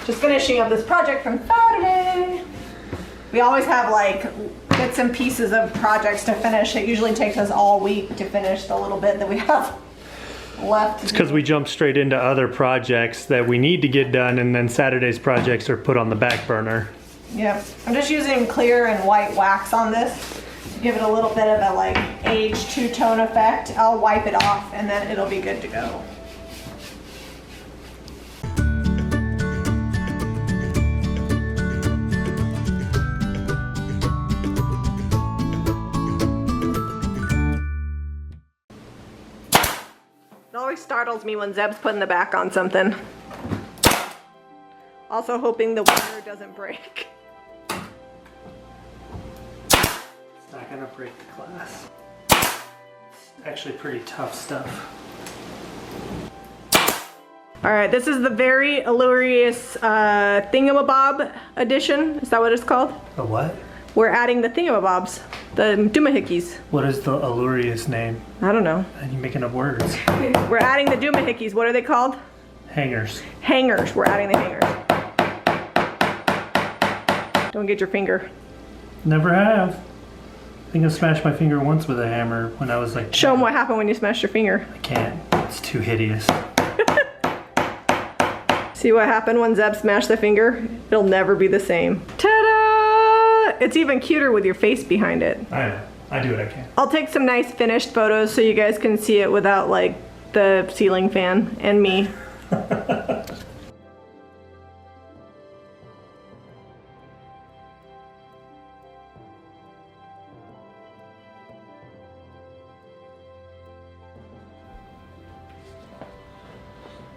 Just finishing up this project from Saturday. We always have like bits and pieces of projects to finish. It usually takes us all week to finish the little bit that we have left. It's because we jump straight into other projects that we need to get done, and then Saturday's projects are put on the back burner. Yep. I'm just using clear and white wax on this to give it a little bit of a like age two-tone effect. I'll wipe it off and then it'll be good to go. It always startles me when Zeb's putting the back on something. Also hoping the wire doesn't break. It's not gonna break the glass. It's actually pretty tough stuff. All right, this is the very Allurious Thingamabob edition. Is that what it's called? The what? We're adding the thingamabobs, the doomahickey's. What is the Allurious name? I don't know. Are you making up words? We're adding the doomahickey's. What are they called? Hangers. Hangers. We're adding the hangers. Don't get your finger. Never have. I think I smashed my finger once with a hammer when I was like 10. Show them what happened when you smashed your finger. I can't. It's too hideous. See what happened when Zeb smashed the finger? It'll never be the same. Ta-da! It's even cuter with your face behind it. I know. I do what I can. I'll take some nice finished photos so you guys can see it without like the ceiling fan and me.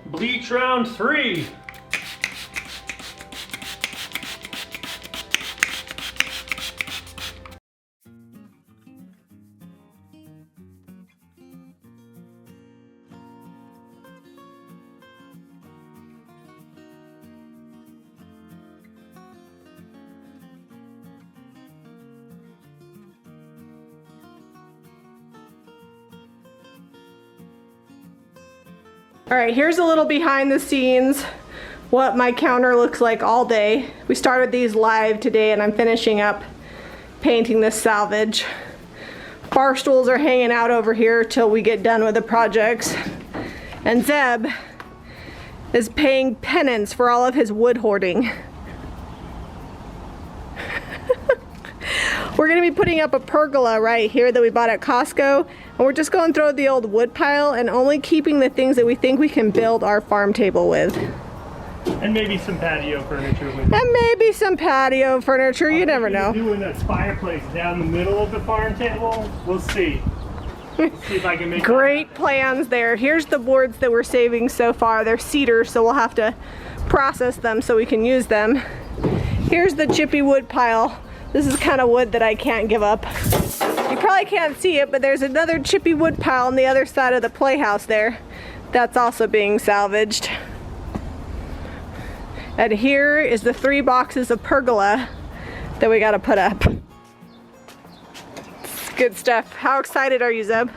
Bleach round 3. All right, here's a little behind the scenes what my counter looks like all day. We started these live today and I'm finishing up painting this salvage. Bar stools are hanging out over here till we get done with the projects. And Zeb is paying penance for all of his wood hoarding. We're gonna be putting up a pergola right here that we bought at Costco, and we're just going through the old wood pile and only keeping the things that we think we can build our farm table with. And maybe some patio furniture with it. And maybe some patio furniture, you never know. Doing a fireplace down the middle of the farm table, we'll see. See if I can make Great plans there. Here's the boards that we're saving so far. They're cedar, so we'll have to process them so we can use them. Here's the chippy wood pile. This is kind of wood that I can't give up. You probably can't see it, but there's another chippy wood pile on the other side of the playhouse there. That's also being salvaged. And here is the 3 boxes of pergola that we got to put up. It's good stuff. How excited are you, Zeb?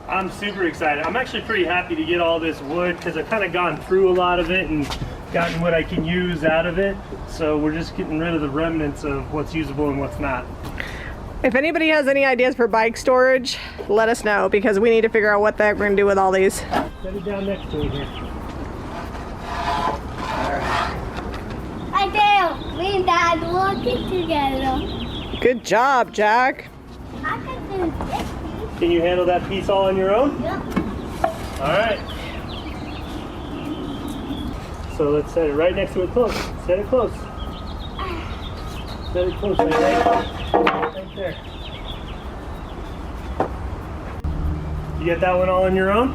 I'm super excited. I'm actually pretty happy to get all this wood because I've kind of gone through a lot of it and gotten what I can use out of it. So we're just getting rid of the remnants of what's usable and what's not. If anybody has any ideas for bike storage, let us know because we need to figure out what the heck we're going to do with all these. Set it down next to it here. I do. Me and Dad working together. Good job, Jack. I can do this. Can you handle that piece all on your own? Yep. All right. So let's set it right next to it close. Set it close. Set it close right there. You get that one all on your own?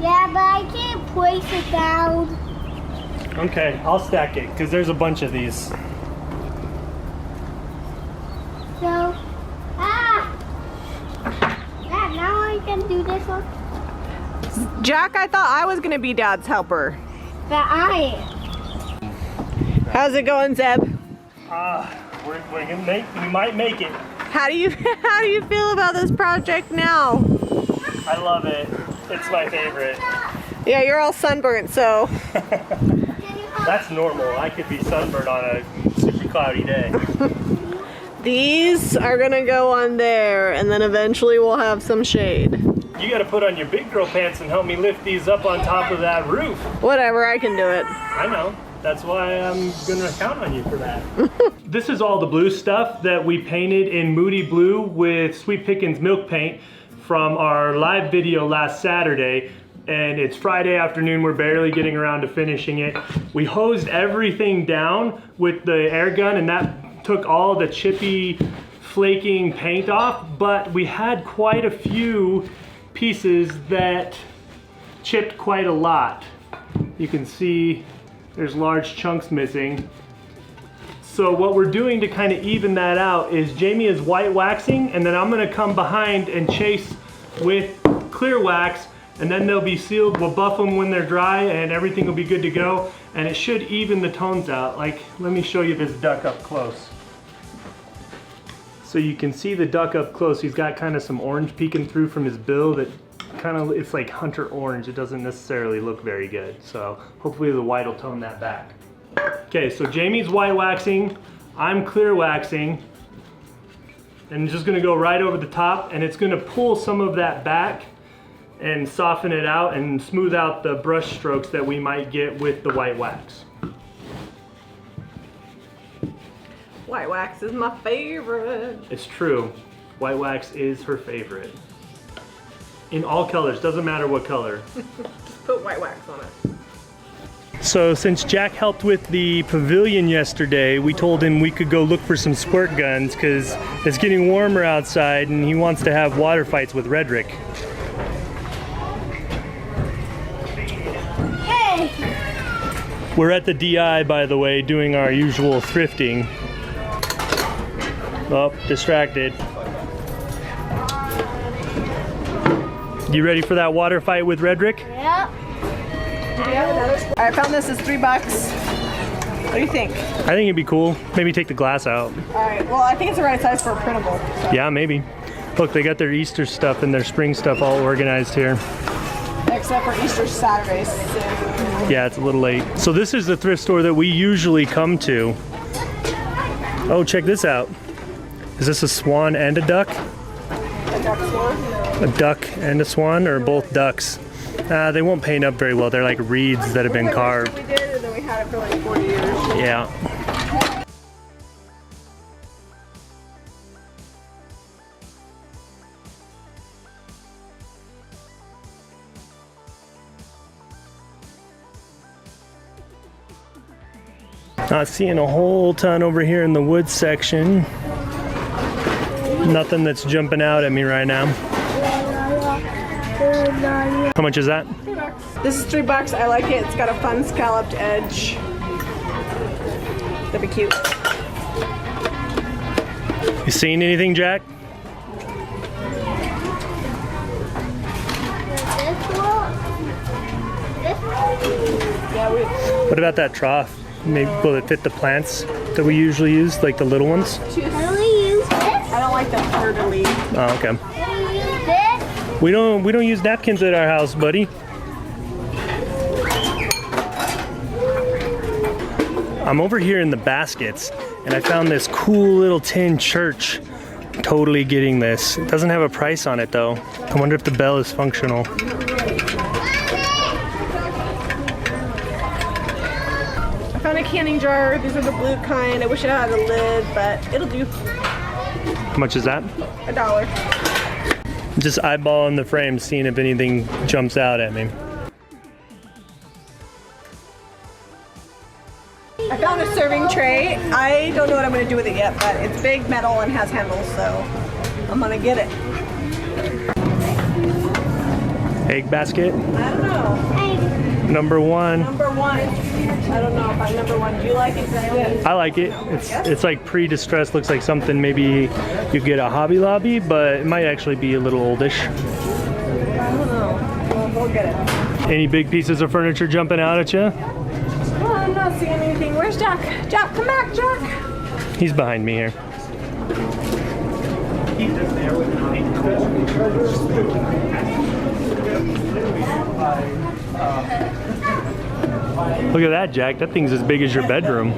Yeah, but I can't place it down. Okay, I'll stack it because there's a bunch of these. So, Dad, now I can do this one. Jack, I thought I was going to be Dad's helper. But I am. How's it going, Zeb? We're gonna we might make it. How do you feel about this project now? I love it. It's my favorite. Yeah, you're all sunburnt, so. Can you That's normal. I could be sunburned on a super cloudy day. These are gonna go on there, and then eventually we'll have some shade. You gotta put on your big girl pants and help me lift these up on top of that roof. Whatever, I can do it. I know. That's why I'm gonna count on you for that. This is all the blue stuff that we painted in Moody Blue with Sweet Pickins milk paint from our live video last Saturday. And it's Friday afternoon, we're barely getting around to finishing it. We hosed everything down with the air gun, and that took all the chippy, flaking paint off, but we had quite a few pieces that chipped quite a lot. You can see there's large chunks missing. So what we're doing to kind of even that out is Jami is white waxing, and then I'm gonna come behind and chase with clear wax, and then they'll be sealed. We'll buff them when they're dry and everything will be good to go, and it should even the tones out. Like, let me show you this duck up close. So you can see the duck up close. He's got kind of some orange peeking through from his bill that kind of, it's like hunter orange. It doesn't necessarily look very good. So hopefully the white will tone that back. Okay, so Jami's white waxing, I'm clear waxing, and I'm just gonna go right over the top, and it's gonna pull some of that back and soften it out and smooth out the brush strokes that we might get with the white wax. White wax is my favorite. It's true, white wax is her favorite. In all colors, doesn't matter what color. Just put white wax on it. So since Jack helped with the pavilion yesterday, we told him we could go look for some squirt guns because it's getting warmer outside and he wants to have water fights with Redrick. Hey! We're at the DI, by the way, doing our usual thrifting. Oh, distracted. You ready for that water fight with Redrick? Yep. I found this is $3. What do you think? I think it'd be cool. Maybe take the glass out. Alright, well I think it's the right size for a printable. So. Yeah, maybe. Look, they got their Easter stuff and their spring stuff all organized here. Except for Easter Saturdays. So. Yeah, it's a little late. So this is the thrift store that we usually come to. Oh, check this out. Is this a swan and a duck? A duck swan? A duck and a swan, or both ducks? They won't paint up very well. They're like reeds that have been carved. We did, and then we had it for like 40 years. Yeah. Not seeing a whole ton over here in the wood section. Nothing that's jumping out at me right now. How much is that? $3. This is $3. I like it. It's got a fun scalloped edge. That'd be cute. You seen anything, Jack? Yeah, What about that trough? Maybe will it fit the plants that we usually use, like the little ones? Can we use this? I don't like that turtle-y. Oh, okay. Can we use this? We don't use napkins at our house, buddy. I'm over here in the baskets, and I found this cool little tin church. Totally getting this. It doesn't have a price on it though. I wonder if the bell is functional. I found a canning jar. These are the blue kind. I wish it had a lid, but it'll do. How much is that? $1. Just eyeballing the frame, seeing if anything jumps out at me. I found a serving tray. I don't know what I'm going to do with it yet, but it's big, metal, and has handles, so I'm going to get it. Egg basket, I don't know. number one. Number one. I don't know if I'm number one. Do you like it? I like it. It's like pre-distressed. Looks like something maybe you get a Hobby Lobby, but it might actually be a little oldish. I don't know. Well, we'll get it. Any big pieces of furniture jumping out at you? Well, I'm not seeing anything. Where's Jack? Jack, come back, Jack. He's behind me here. Look at that, Jack. That thing's as big as your bedroom.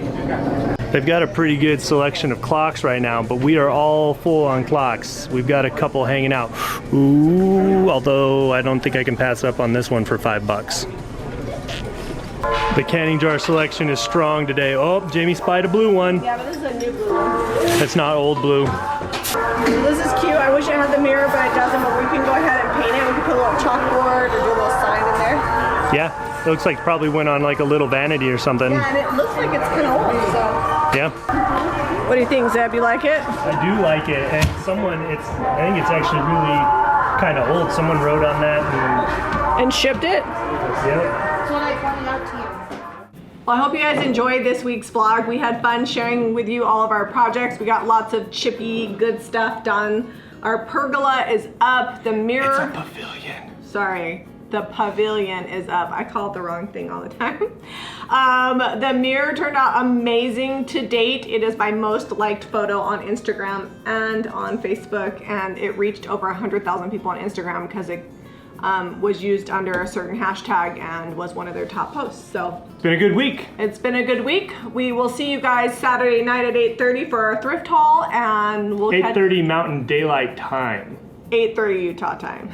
They've got a pretty good selection of clocks right now, but we are all full on clocks. We've got a couple hanging out. Ooh, although I don't think I can pass up on this one for $5. The canning jar selection is strong today. Oh, Jamie spied a blue one. Yeah, but this is a new blue one. That's not old blue. This is cute. I wish it had the mirror, but it doesn't. But we can go ahead and paint it. We can put a little chalkboard or do a little sign in there. Yeah, it looks like it probably went on like a little vanity or something. Yeah, and it looks like it's kind of old, so. Yeah. What do you think, Zeb? You like it? I do like it, and I think it's actually really kind of old. Someone wrote on that And shipped it? yeah. That's what I pointed out to you. Well, I hope you guys enjoyed this week's vlog. We had fun sharing with you all of our projects. We got lots of chippy, good stuff done. Our pergola is up. The mirror... It's a pavilion. Sorry. The pavilion is up. I call it the wrong thing all the time. The mirror turned out amazing to date. It is my most liked photo on Instagram and on Facebook, and it reached over 100,000 people on Instagram because it was used under a certain hashtag and was one of their top posts. So It's been a good week. it's been a good week. We will see you guys Saturday night at 8:30 for our thrift haul, and we'll 8:30 Mountain Daylight Time. 8:30 Utah time.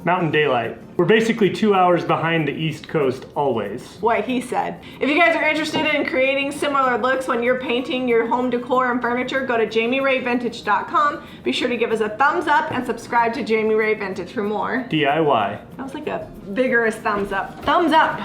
Mountain Daylight. We're basically 2 hours behind the East Coast always. What he said. If you guys are interested in creating similar looks when you're painting your home decor and furniture, go to jamirayvintage.com. Be sure to give us a thumbs up and subscribe to Jami Ray Vintage for more. DIY. That was like a vigorous thumbs up. Thumbs up!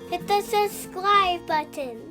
Hit the subscribe button.